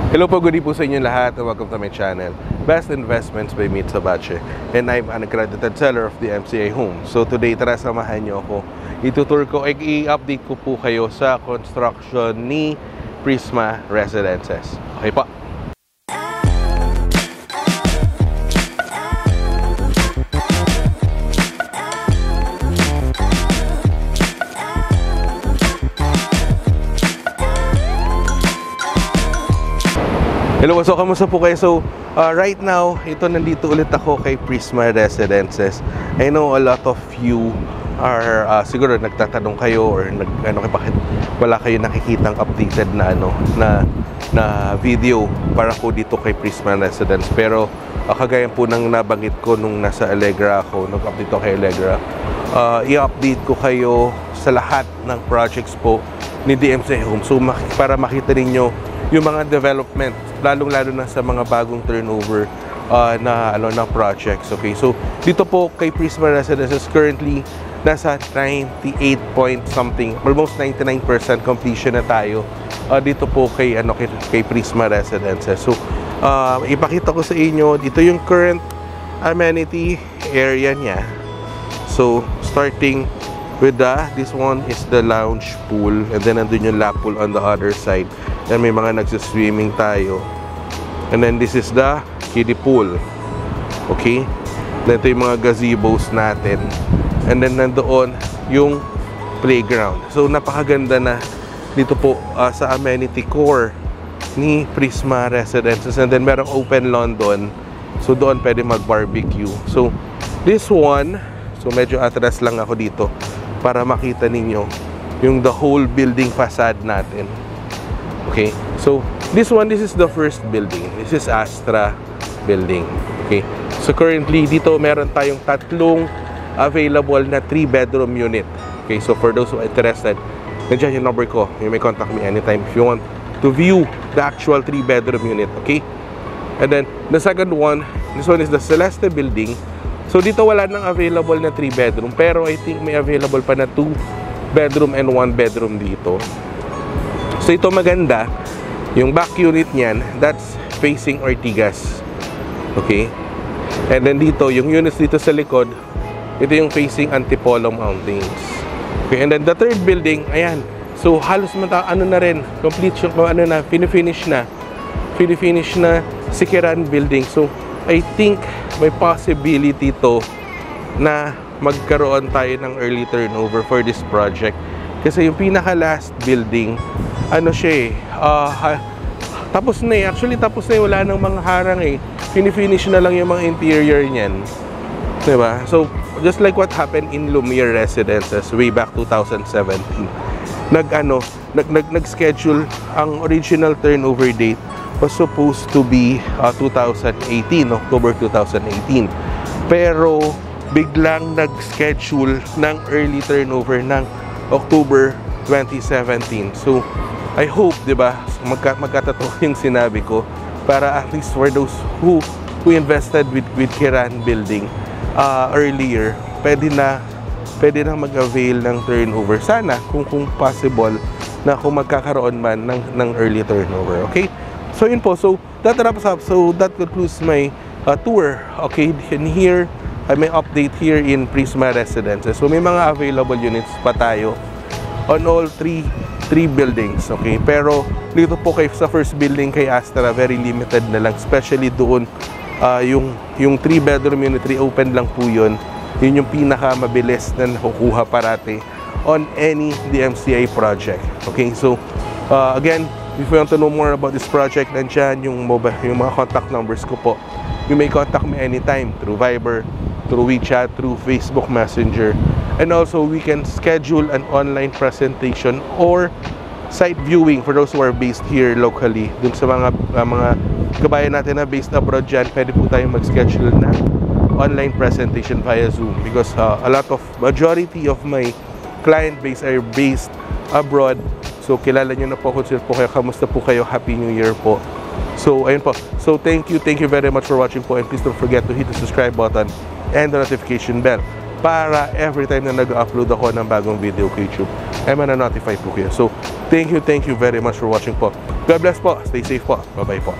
Hello po, good po sa inyo lahat and welcome to my channel, Best Investments by Meet Sabache. And I'm an accredited seller of the MCA Home. So today, tara samahan nyo ako. Itutur ko, i-update ko po kayo sa construction ni Prisma Residences. Okay po. Hello, so kamusta po kayo? So, right now, nandito ulit ako kay Prisma Residences. I know a lot of you are, siguro nagtatanong kayo or bakit wala kayo nakikitang updated na na video para po dito kay Prisma Residence. Pero, kagaya po ng nabanggit ko nung nasa Allegra ako, nag-update ako kay Allegra, i-update ko kayo sa lahat ng projects po ni DMCA Home. So, para makita ninyo yung mga development, lalong-lalo na sa mga bagong turnover na projects. Okay, so dito po kay Prisma Residences currently nasa 98 point something, almost 99% completion na tayo dito po kay Prisma Residences. So ipakita ko sa inyo dito yung current amenity area niya. So starting with this one is the lounge pool, and then nandun yung lap pool on the other side. And may mga nagsiswimming tayo. And then this is the kiddie pool. Okay? Ito yung mga gazebos natin. And then nandoon yung playground. So napakaganda na dito po sa amenity core ni Prisma Residences. And then merong open lawn doon. So doon pwede mag-barbecue. So this one, so medyo atras lang ako dito para makita ninyo yung the whole building facade natin. Okay, so this is the first building. This is Astra building. Okay, so currently dito meron tayong tatlong available na 3-bedroom unit. Okay, so for those who are interested, nandiyan yung number ko. You may contact me anytime if you want to view the actual 3-bedroom unit. Okay, and then the second one, this one is the Celeste building. So dito wala nang available na 3-bedroom, pero I think may available pa na 2-bedroom and 1-bedroom dito. So ito maganda, yung back unit niyan, that's facing Ortigas. Okay? And then dito, yung units dito sa likod, ito yung facing Antipolo Mountains. Okay, and then the third building, ayan. So halos na rin, complete yung finish na si Kiran building. So I think may possibility to na magkaroon tayo ng early turnover for this project. Kasi yung pinaka last building, tapos na eh. Actually, tapos na eh. Wala nang mga harang eh. Finish na lang yung mga interior niyan. Diba? So, just like what happened in Lumiere Residences way back 2017. Nag-schedule, ang original turnover date was supposed to be 2018, October 2018. Pero, biglang nag-schedule ng early turnover ng October 2017. So, I hope, diba, magkatotoo yung sinabi ko para at least for those who invested with Kiran building earlier, pwede na mag-avail ng turnover. Sana, kung possible, na kung magkakaroon man ng early turnover. Okay? So, yun po. So, that wraps up. So, that concludes my tour. Okay? And here, I may update here in Prisma Residences. So, may mga available units pa tayo on all three buildings, okay? Pero dito po sa first building kay Astra, very limited na lang, especially doon yung 3-bedroom unit, 3 open lang po yun. Yun yung pinaka mabilis na nakukuha parati on any DMCA project. Okay, so again, if you want to know more about this project, nandiyan yung mga contact numbers ko po. You may contact me anytime through Viber, through WeChat, through Facebook Messenger. And also, we can schedule an online presentation or site viewing for those who are based here locally. Dun sa mga kabayan natin na based abroad dyan, pwede po tayong mag-schedule na online presentation via Zoom. Because majority of my client base are based abroad. So, kilala nyo na po kung sino po kayo. Kamusta po kayo? Happy New Year po. So, ayun po. So, thank you very much for watching po. And please don't forget to hit the subscribe button and the notification bell para every time na nag-upload ako ng bagong video kay YouTube, ay mananotify po kayo. So, thank you very much for watching po. God bless po. Stay safe po. Bye-bye po.